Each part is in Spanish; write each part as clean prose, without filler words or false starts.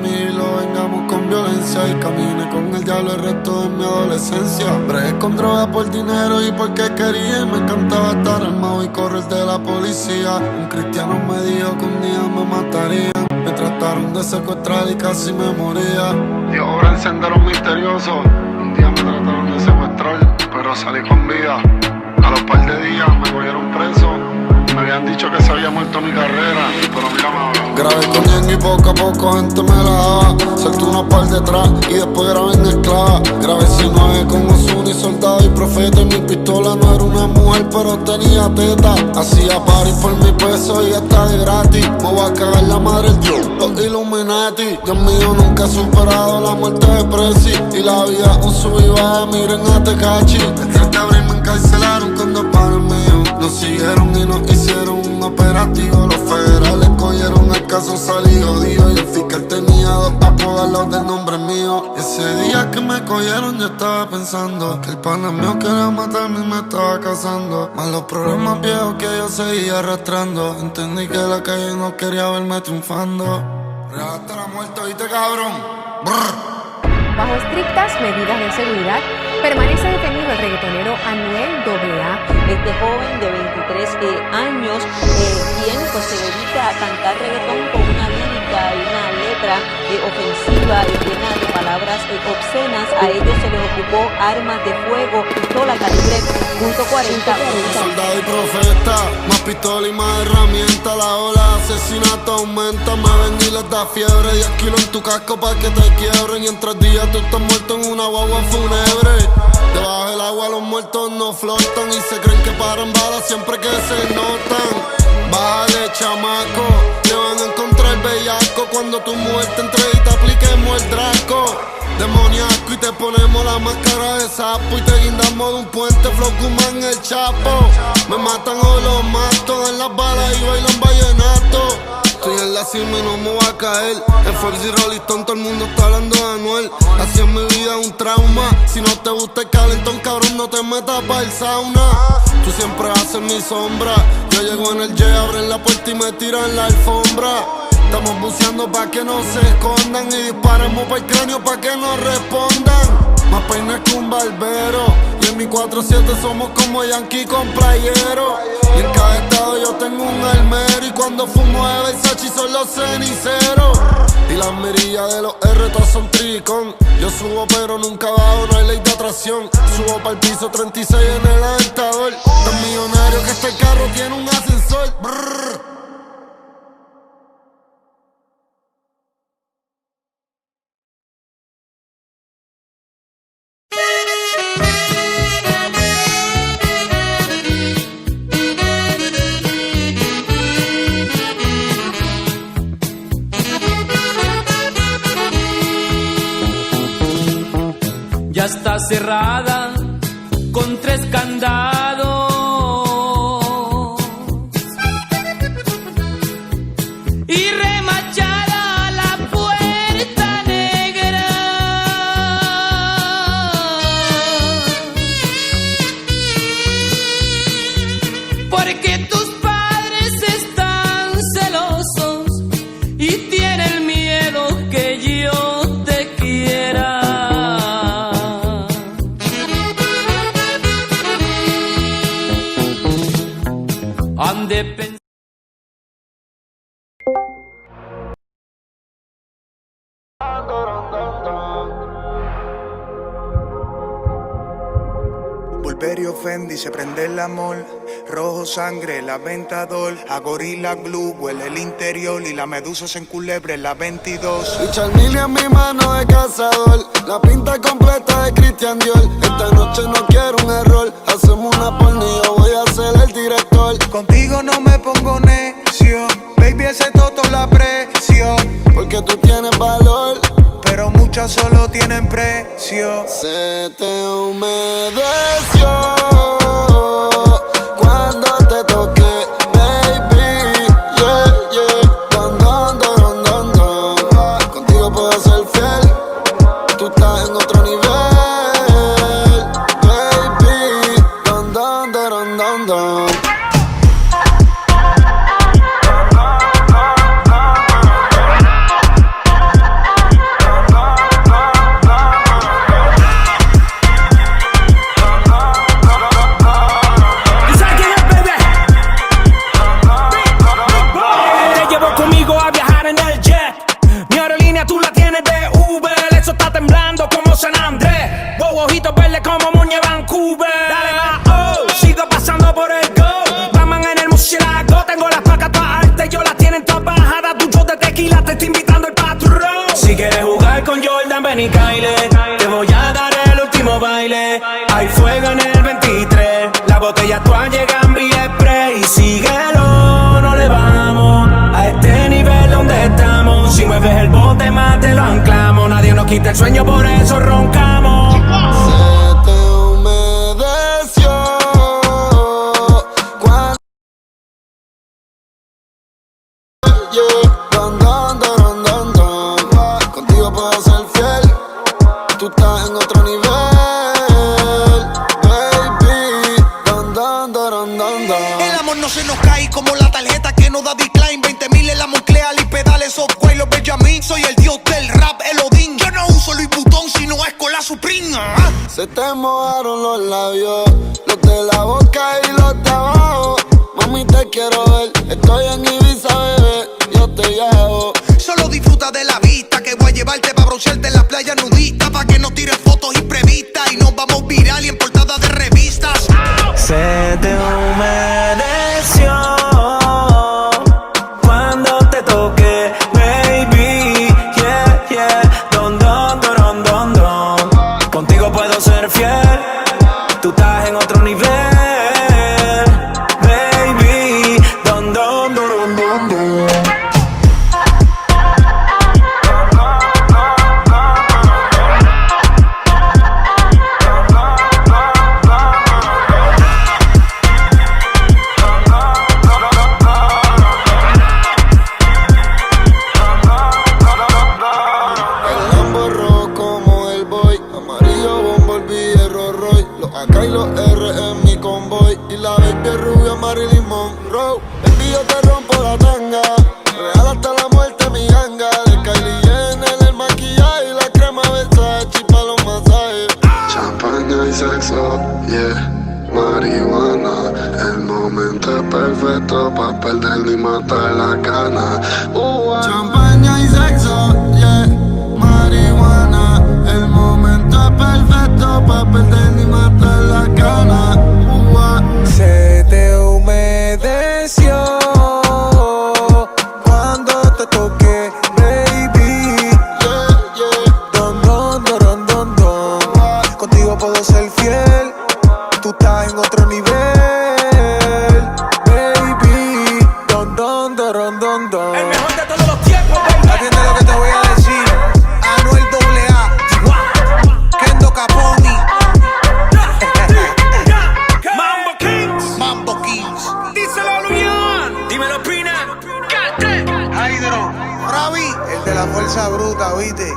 y lo vengamos con violencia. Y caminé con el diablo el resto de mi adolescencia. Bregué con droga por dinero y porque quería. Y me encantaba estar armado y correr de la policía. Un cristiano me dijo que un día me matarían. Me trataron de secuestrar y casi me moría. Dios obra en senderos misteriosos. Un día me trataron de secuestrar, pero salí con vida. A los par de días me cogieron preso. Me habían dicho que se había muerto mi carrera, pero mira, me grabé con Ñengo y poco a poco gente me la daba. Solté unos par detrás y después grabé en esclava. Grabé 19 con Ozuna y Soldado y Profeta. Y mi pistola no era una mujer, pero tenía teta. Hacía party por mi peso y está de gratis. Me voy a cagar la madre los Illuminati. Dios mío, nunca he superado la muerte de Prezi. Y la vida un sub y baja, miren a Tecachi. El 3 de abril me encarcelaron con 2 panes míos. Nos siguieron y nos hicieron un operativo. Los federales cogieron el caso, salí jodido. Y el fiscal tenía 2 apodados de nombre mío. Ese día que me cogieron yo estaba pensando que el pana mío quería matarme y me estaba casando. Más los problemas viejos que yo seguía arrastrando. Entendí que la calle no quería verme triunfando. Regalaste la muerte, ¿viste, cabrón? Brr. Bajo estrictas medidas de seguridad, permanece detenido el reggaetonero Anuel AA. Este joven de 23 años, quien pues se dedica a cantar reggaetón con una lírica y una letra ofensiva y llena de palabras obscenas. A ellos se les ocupó armas de fuego, pistola calibre .40. Soldado y profeta, más pistola y más herramienta. La ola de asesinato aumenta. Me ven y les da fiebre. 10 kilos en tu casco pa' que te quiebren. Y en 3 días tú estás muerto en una guagua fúnebre. Debajo del agua los muertos no flotan. Y se creen que paran balas siempre que se notan. Bájale, chamaco, te van a encontrar bellaco. Cuando tu muerte entre y te apliquemos el Draco. Demoníaco y te ponemos la máscara de sapo. Y te guindamos de un puente, Flow Kuman el Chapo. Me matan o los mato, en las balas y bailan vallenato. Estoy en la cima y no me voy a caer. En Fox y Rolling Stone todo el mundo está hablando de Anuel. Así en mi vida un trauma. Si no te gusta el calentón, cabrón, no te metas pa' el sauna. Tú siempre haces mi sombra. Yo llego en el jet, abren la puerta y me tiran la alfombra. Estamos buceando pa' que no se escondan. Y disparemos pa' el cráneo pa' que no respondan. Más peines que un barbero. Y en mi 4-7 somos como Yankee con playero. Y en cada estado yo tengo un almero. Y cuando fumo de Versace son los ceniceros. Y las mirillas de los R todas son tricón. Yo subo pero nunca bajo, no hay ley de atracción. Subo pa'l piso 36 en el aventador. Tan millonario que este carro tiene un ascensor. Brrr. Ya está cerrada con 3 candados y remachada la puerta negra, porque tus padres están celosos y tienen miedo que yo te quiera. Han de pensar. Burberry Fendi, se prende el amor. Rojo sangre, el aventador. A Gorilla Glue huele el interior. Y la medusa se enculebre en la 22. Richard Mille en mi mano de cazador. La pinta completa de Christian Dior. Esta noche no quiero un error. Hacemos una porno y yo voy a ser el director. Contigo no me pongo necio. Baby, ese toto la aprecio. Porque tú tienes valor, pero muchas solo tienen precio. Se te humedeció cuando te toqué, baby, yeah, yeah. Don, contigo puedo ser fiel. Tú estás en otro nivel, baby. Don. Si quieres jugar con Jordan, ven y caile. Te voy a dar el último baile. Hay fuego en el 23. Las botellas todas llegan vía spray. Y síguelo, no le vamos a este nivel donde estamos. Si mueves el bote más te lo anclamos. Nadie nos quita el sueño, por eso roncamos. Se te humedeció cuando don, don, don, don, don. Contigo puedo ser fiel. Tú estás en otro nivel, baby. Don, don, don, don, don. El amor no se nos cae como la tarjeta que no da decline. 20.000 en la Moncler y pedales software. Los Benjamin, soy el dios del rap, el Odín. Yo no uso Louis Vuitton, sino es con la Supreme. Se te mojaron los labios, los de la boca y los de abajo. Mami, te quiero ver, estoy en Ibiza, bebé, yo te llevo. Solo disfruta de la vista, que voy a llevarte pa' broncearte en la playa nudista, pa' que no tires fotos imprevistas y nos vamos viral y en portada de revistas. Se te humedeció cuando te toqué, baby. Yeah, yeah. Don, don, don, don, don. Contigo puedo ser fiel. Tú estás en otro nivel, baby. Don, don, don, don, don. El Lambo rojo como el boy, amarillo Bumblebee, el Rolls Royce. Los AK y los R en mi convoy, y la baby es rubia Marilyn Monroe. Baby, yo te rompo la tanga, real hasta la muerte mi ganga. De Kylie Jenner el maquillaje y la crema Versace pa' los masajes. Champaña y sexo, yeah, marihuana. El momento es perfecto pa' perder y matar la gana. Champaña y sexo, yeah, marihuana. El momento es perfecto pa' perder y matar la gana. Se te humedeció cuando te toqué, baby. Yeah, yeah. Don, don, don, don, don. Contigo puedo ser fiel. Tú estás en otro nivel, baby. Don, don, don, don, don. El mejor de todos los tiempos, baby. Atiende lo que te voy a decir. Anuel AA, Kendo Caponi, Mambo Kings. Mambo Kings, Díselo, Luñón. Dímelo, Pina. Hydro, Ravi, el de la fuerza bruta, ¿viste?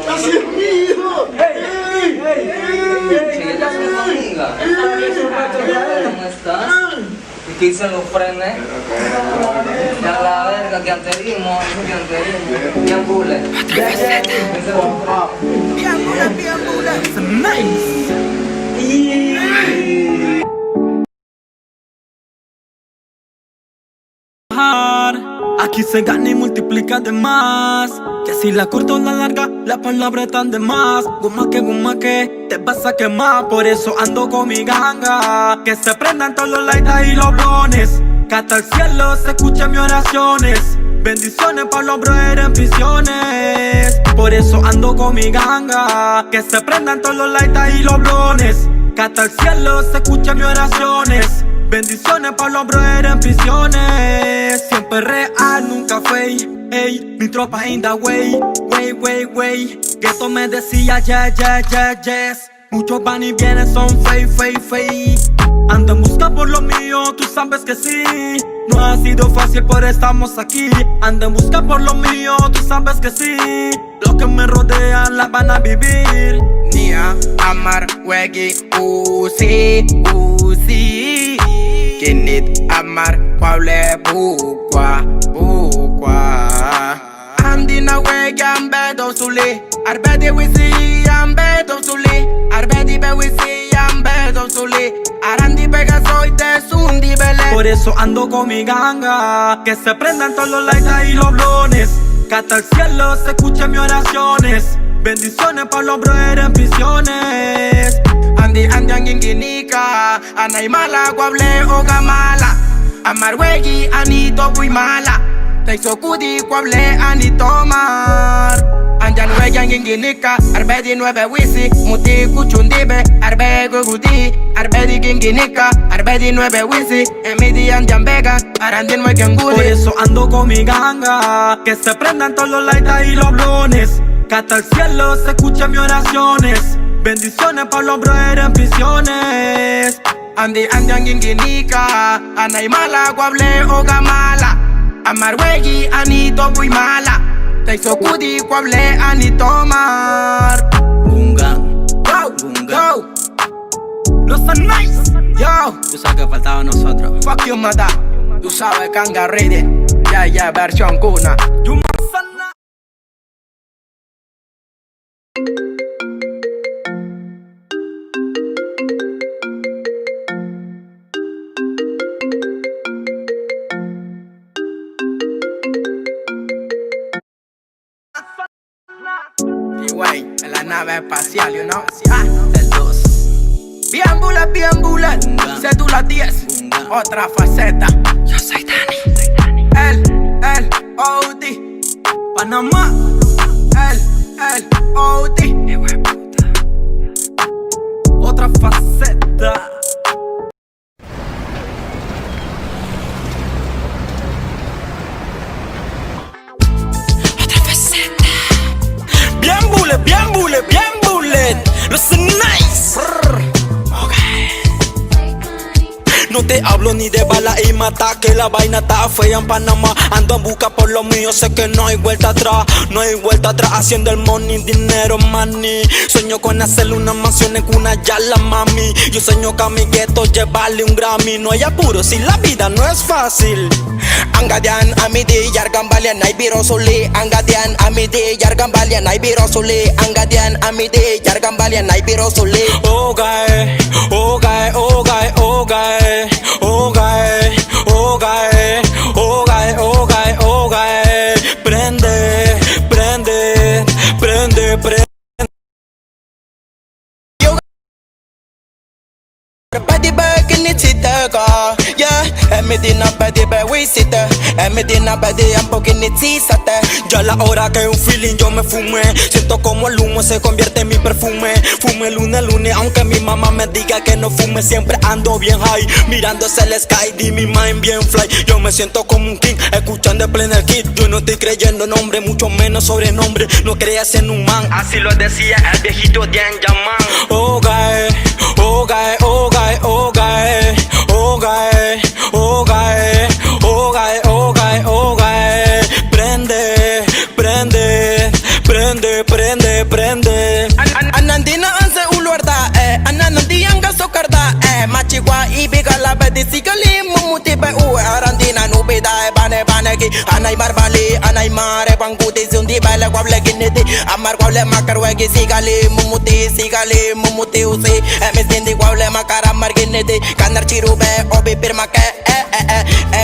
¡Así es mío! ¿Cómo estás? ¿Y qué dicen los frenes? Ya la verga, que anterismo, que anterismo. Bien bule. Bien bula. Aquí se gana y multiplica de más. Que si la corto o la larga, la palabra están de más. Guma que te vas a quemar. Por eso ando con mi ganga. Que se prendan todos los lights y los blones. Que hasta el cielo se escuchen mis oraciones. Bendiciones para los brothers en prisiones. Por eso ando con mi ganga. Que se prendan todos los lights y los blones. Que hasta el cielo se escuchen mis oraciones. Bendiciones para los brothers en prisiones. Siempre real, nunca fake. Ey, mi tropa in the way. Ghetto me decía yes. Muchos van y vienen, son fake. Ando en busca por lo mío, tú sabes que sí. No ha sido fácil, pero estamos aquí. Ando en busca por lo mío, tú sabes que sí. Los que me rodean la van a vivir. Nia, Amar, Wegi, Uzi. Kinit, Amar, Kwable, Bukwa. Andina Wegi, Ambedo, Suli. Arbedi, Wisi, Ambedo, Suli. Arbedi, Bewisi, Ambedo, Suli. Arandi, Pega, soy de Sundi, Bele. Por eso ando con mi ganga. Que se prendan todos los lights y los blones. Que hasta el cielo se escuchen mis oraciones. Bendiciones para los brothers en prisiones. Andi anginginika. Anaimala, Kwable, Ogamala. Amarwegi, Anito, Buimala. Teisokudi, Kwable, Anitomar. Anjanwegi, Anginginika. Arbedi, 9 Wisi. Muti, Kuchundibe. Arbego, Gudi. Arbedi, Ginginika. Arbedi, 9 Wisi. Emidi, Anjanbega. Arandin, Wegangudi. Por eso ando con mi ganga. Que se prendan todos los lights y los blones. Que hasta el cielo se escuchen mis oraciones. Bendiciones para los brothers en prisiones. Andi anginginika. Anaimala, Kwable, Ogamala. Amarwegi, Anito, Buimala. Teisokudi, Kwable, Anitomar. Gunga, Go. los nice. Yo, Tú sabes que faltaba nosotros. fuck you, mata. Tú sabes, Kanga Ready. Ya, versión cuna. Güey, en la nave espacial, you know. El 2. Bien bullet, sé tú las 10. Otra faceta. Yo soy Dani. El OD. Panamá. El OD. Otra faceta. Bien bullet. Los nice. No te hablo ni de bala y mata, que la vaina está fea en Panamá. Ando en busca por lo mío, sé que no hay vuelta atrás. No hay vuelta atrás, haciendo el money, dinero, money. Sueño con hacerle una mansión en una yala, mami. Yo sueño que a mi gueto llevarle un Grammy. No hay apuro si la vida no es fácil. Angadian amidi yargan balian ay biro suli. Angadian amidi yargan balian ay biro suli. Angadian amidi yargan balian ay biro suli. Oh guy, oh guy, oh guy, oh guy, oh guy, oh guy, oh guy, oh guy, oh guy. Prende, prende, prende, prende. Badi bag in it yeah. Medina badi bag we sit Medina badi un poco in it Ya la hora que un feeling yo me fumé. Siento como el humo se convierte en mi perfume. Fume lunes, aunque mi mamá me diga que no fume. Siempre ando bien high, mirando hacia el sky, di mi mind bien fly. Yo me siento como un king, escuchando en pleno el kit. Yo no estoy creyendo nombre, mucho menos sobrenombre. No creas en un man, así lo decía el viejito de Anjaman. Oh guy, oh guy, oh guy, oh guy, oh guy, oh guy, oh guy, oh guy, oh anay barbali, anay mare, panguti, sundi, bala, wable, giniti, amar, wable, makar, wegi, sigale, mumuti, usi, miskindi, wable, makar, amar, giniti, kanar, chirube, obi, pirma, ke,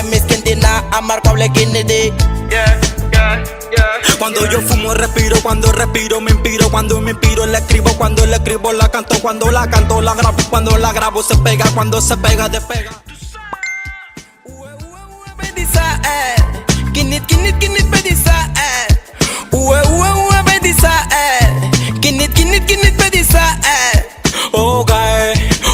miskindi, na, amar, wable, giniti. Cuando yo fumo respiro, cuando respiro me inspiro, cuando me inspiro le escribo, cuando le escribo la canto, cuando la canto la grabo, cuando la grabo se pega, cuando se pega despega. Kinit bedisa bedisa kinit bedisa Oh guy,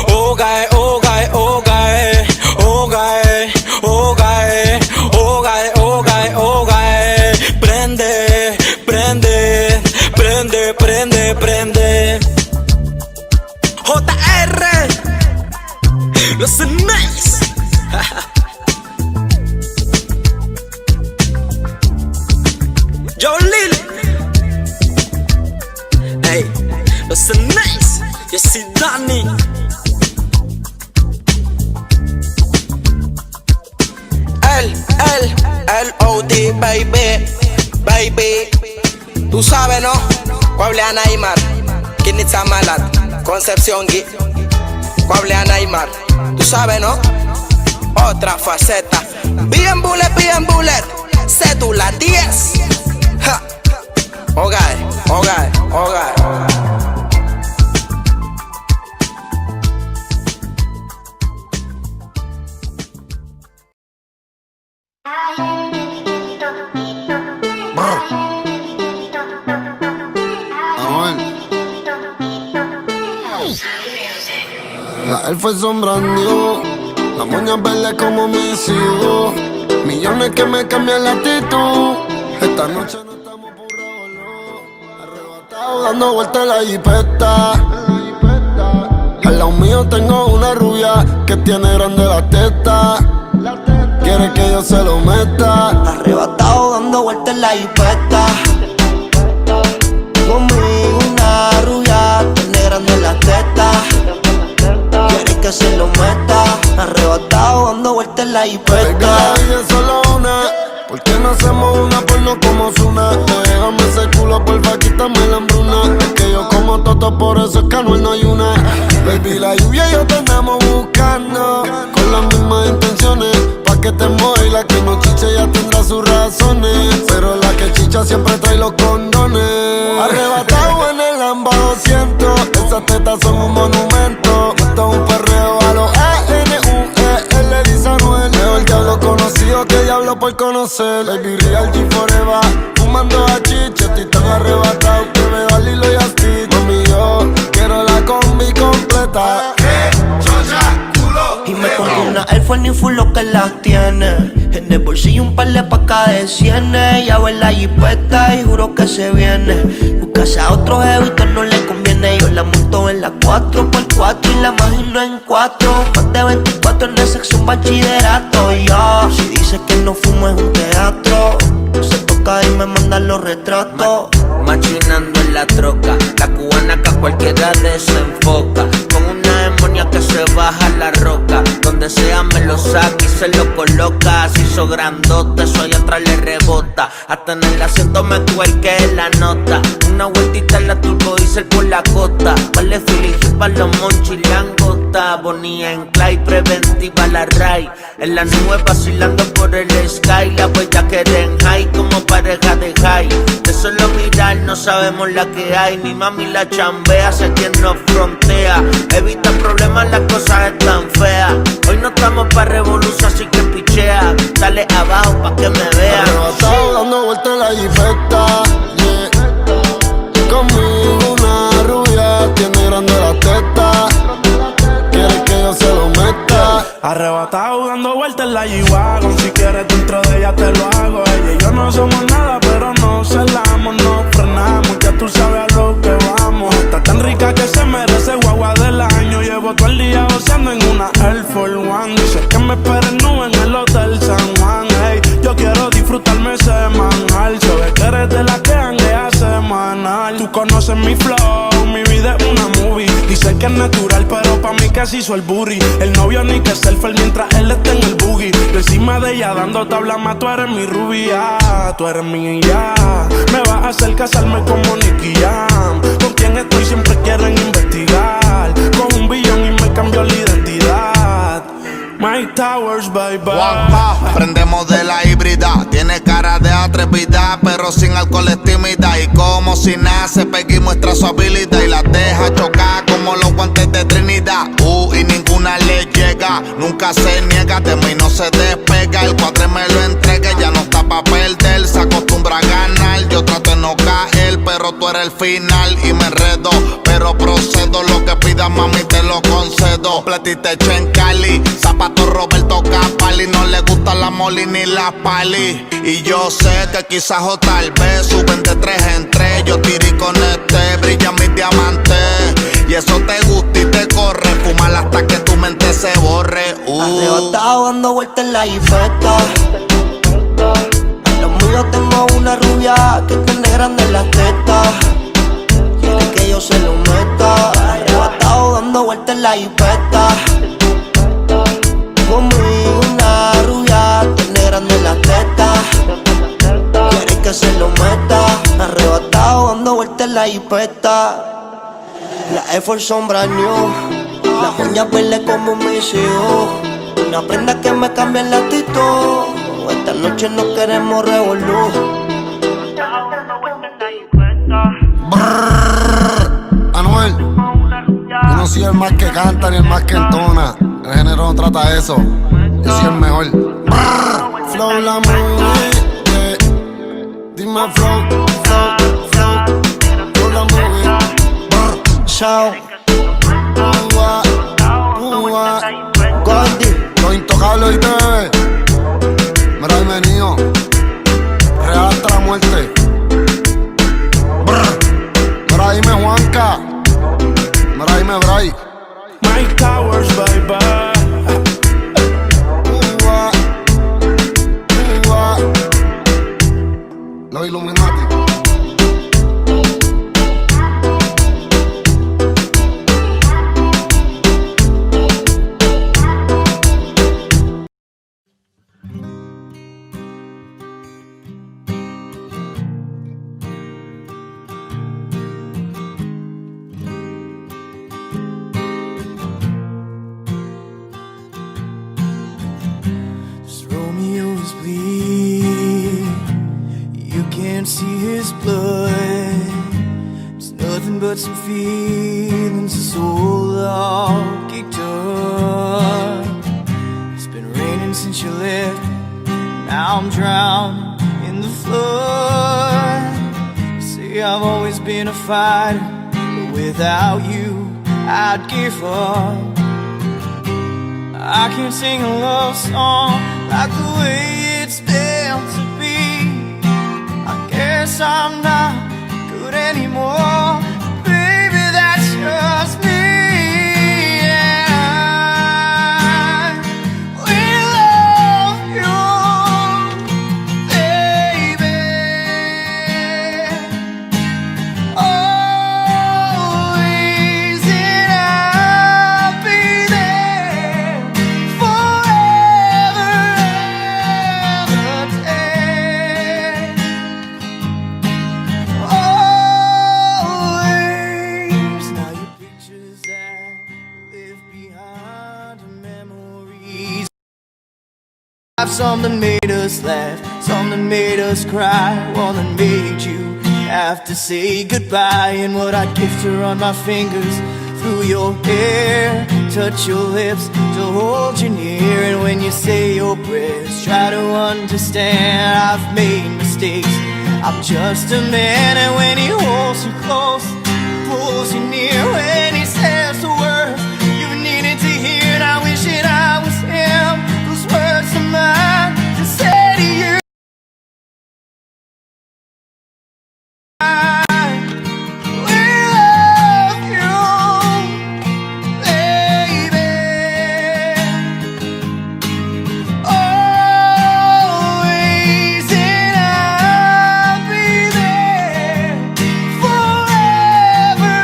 oh guy, oh guy, oh guy, oh guy, oh guy, oh guy, oh guy, oh guy. Prende, prende, prende, prende, prende. JR, los nice. Joe Lily, hey, los nice. Yo soy Danny. L.O.D. baby. Tú sabes, ¿no? Kwable a Neymar, Kinitza Malat, Concepción Gui. Kwable a Neymar, tú sabes, ¿no? Otra faceta. Bien bullet, cédula 10. Ja. Ogae. La él fue sombrando, la moña verde como mis hijos, millones que me cambian la actitud. Esta noche no estamos por revolú, arrebatado dando vueltas en la jipeta. Al lado mío tengo una rubia que tiene grande la teta. Quiere que yo se lo meta. Arrebatado dando vueltas en la jipeta. Conmigo una rubia tiene grande la teta. Quiere que se lo meta. Arrebatado dando vueltas en la jipeta. La vida es solo una. ¿Por qué no hacemos una porno como Zuna? Déjame ese culo, porfa, quítame la hambruna. Es que yo como toto, por eso es que Anuel no hay una. Baby, la lluvia y yo te andamos buscando, con las mismas intenciones, pa' que te moje y la que no chiche ya tendrá sus razones. Pero la que chicha siempre trae los condones. Arrebatado en el Lambo 200, esas tetas son un monumento. Esto es un perreo a los él le dice Anuel. Mejor diablo conocido que diablo por conocer. Baby, real G forever, fumando a chicha. Estoy tan arrebatado que me da Lilo y Asti. Mami, yo quiero la combi completa. Y me pongo una Air Force y full lo que las tiene. En el bolsillo un par de pacas de cienes. Ya ve la jipeta y juro que se viene. Buscase a otro jevito no le conviene. Yo la monto en la 4x4 y la imagino en 4. Más de 24 en el sexo un bachillerato. Yo, si dice que no fumo es un teatro. Se toca y me manda los retratos. Machinando en la troca, la cubana que a cualquiera desenfoca. Con una demonia que se baja la roca. Donde sea me lo saca y se lo coloca. Se hizo grandote, eso allá atrás le rebota. Hasta en el asiento me tuerque la nota. Una vueltita en la turbo diesel por la costa. Vale Philly pa' los monchis langota. Bonía en Clyde, preventiva la Ray. En la nube vacilando por el sky. La huella que en high como pareja de high. De solo mirar no sabemos la que hay. Mi mami la chambea, sé quien nos frontea. Evita problemas, las cosas están feas. Hoy no estamos pa' revolución, así que pichea. Dale abajo pa' que me vea. Arrebatado dando vueltas en la jipeta, yeah. Conmigo una rubia tiene grande la teta. Quiere que yo se lo meta. Arrebatado dando vueltas en la G-Wagon. Si quieres dentro de ella te lo hago. Ella y yo no somos nada, pero no celamos, no frenamos. Ya tú sabes a lo que vamos. Está tan rica que se merece guagua del año. Llevo todo el día goceando en una Air Force One. Dice que me esperen nube en el Hotel San Juan. Hey, yo quiero disfrutarme semanal. Se ve que eres de la que hanguea semanal. Tú conoces mi flow, mi vida es una movie. Dice dice que es natural, pero pa' mí que se hizo el booty. El novio ni que selfie mientras él está en el boogie. Yo encima de ella dando tabla más, tú eres mi rubia, tú eres mi ya. Me vas a hacer casarme como Nicky Jam. Con quien estoy siempre quieren investigar. Con un billón y me cambió la identidad. My Towers, bye bye. Juanpa, prendemos de la híbrida. Tiene cara de atrevida, pero sin alcohol es tímida. Y como si nace, Peggy muestra su habilidad y la deja chocar como los guantes de Trinidad. Y ninguna le llega, nunca se niega, de mí no se despega. El cuadre me lo entrega, ya no está pa' perder. Se acostumbra a ganar, yo trato de no caer, pero tú eres el final y me enredo. Pero procedo, lo que pidas mami te lo concedo. Platita hecha en Cali, zapato Roberto Capali. No le gusta la Molly ni la Pali. Y yo sé que quizás o tal vez suben de 3 en 3. Yo tiré con este, brillan mis diamantes. Y eso te gusta y te corre. Fumar hasta que tu mente se borre. Arrebatado dando vueltas en la jipeta. Los míos tengo una rubia que tiene grandes las tetas. Quiere que yo se lo meta. Arrebatado dando vueltas en la jipeta. Conmigo una rubia tiene grandes las tetas. Quiere que se lo meta. Arrebatado dando vueltas en la jipeta. La Air Force son brand new. Las uñas verdes como mis hijos. Una prenda que me cambia el actitud. Esta noche no queremos revolú. Anuel, yo no soy el más que canta ni el más que entona. El género no trata eso. Yo soy el mejor. Flow la movie, yeah. Dime flow, flow, flow. Flow la movie. Chao. Goldie, los intocables y bebé. Mira, bienvenido. Real hasta la muerte. Mira, dime Juanca. Mira, dime Bray. My Towers, bye bye. Los Illuminati. Romeo's bleed. You can't see his blood. It's nothing but some feelings a soul all kicked up. It's been raining since you left. Now I'm drowned in the flood. You say I've always been a fighter, but without you I'd give up. I can't sing a love song like the way it's meant to be. I guess I'm not good anymore. Baby, that's just me. And we love you, baby. Always, and I'll be there forever and a day. Always. Now your pictures that live behind are memories. Some that made us laugh, some that made us cry, one that made you have to say goodbye. And what I'd give to run my fingers through your hair, touch your lips to hold you near. And when you say your prayers, try to understand I've made mistakes. I'm just a man, and when he holds you close, pulls you near, when he says the words you needed to hear, and I wish that I was him. Those words are mine to say to you. We love you, baby. Always, and I'll be there forever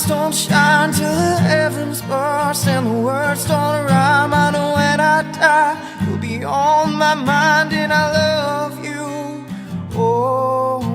lights don't shine till the heavens burst and the words don't rhyme. I know when I die, you'll be on my mind, and I love you always.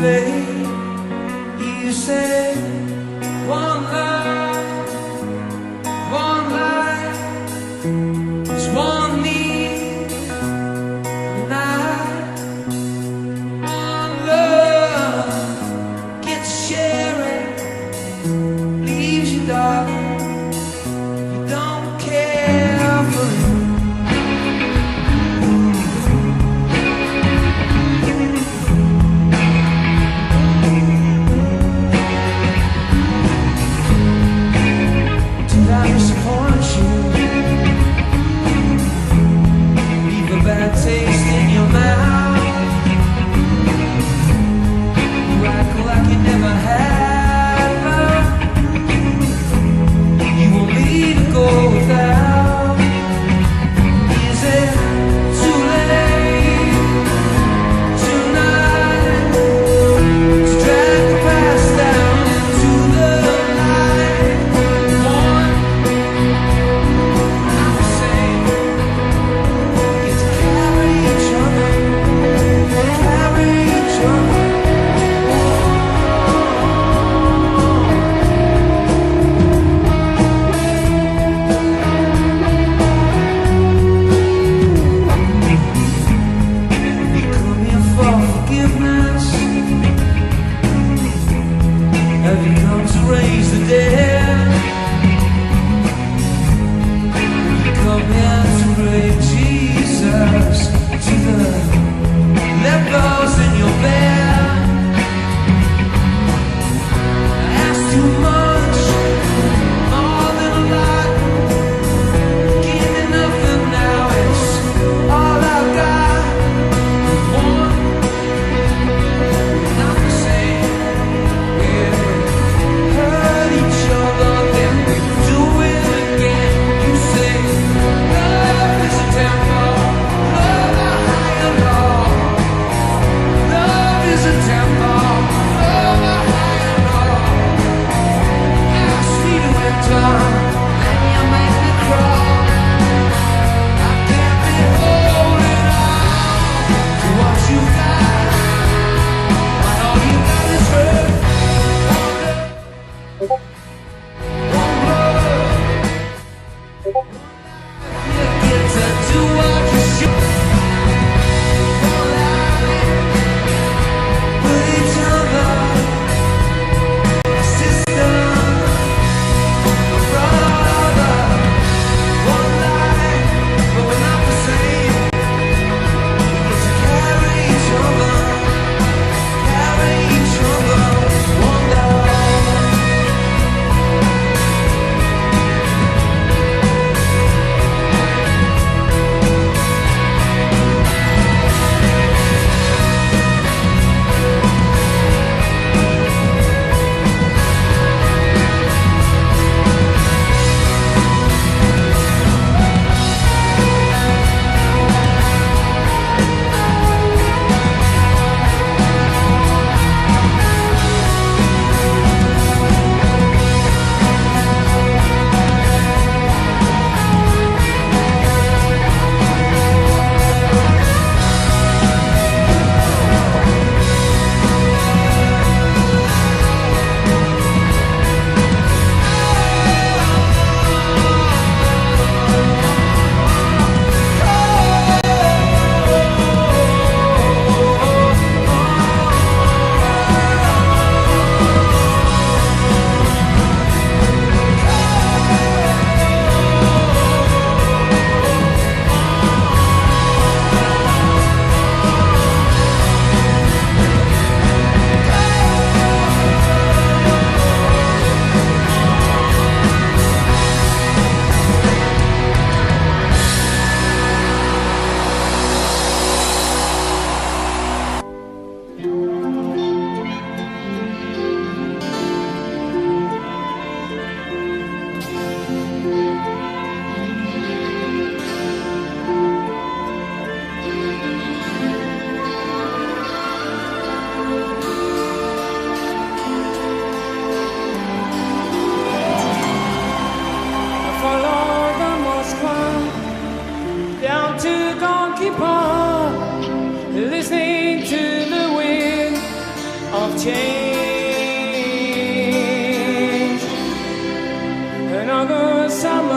babe. You said one life, is one need, and one love gets sharing, leaves you dark. You don't care for it.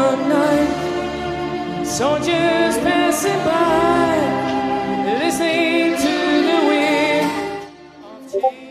one night, soldiers passing by, listening to the wind of change.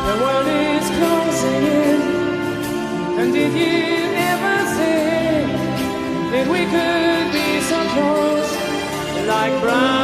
The world is closing in, and did you ever think that we could be so close, like brown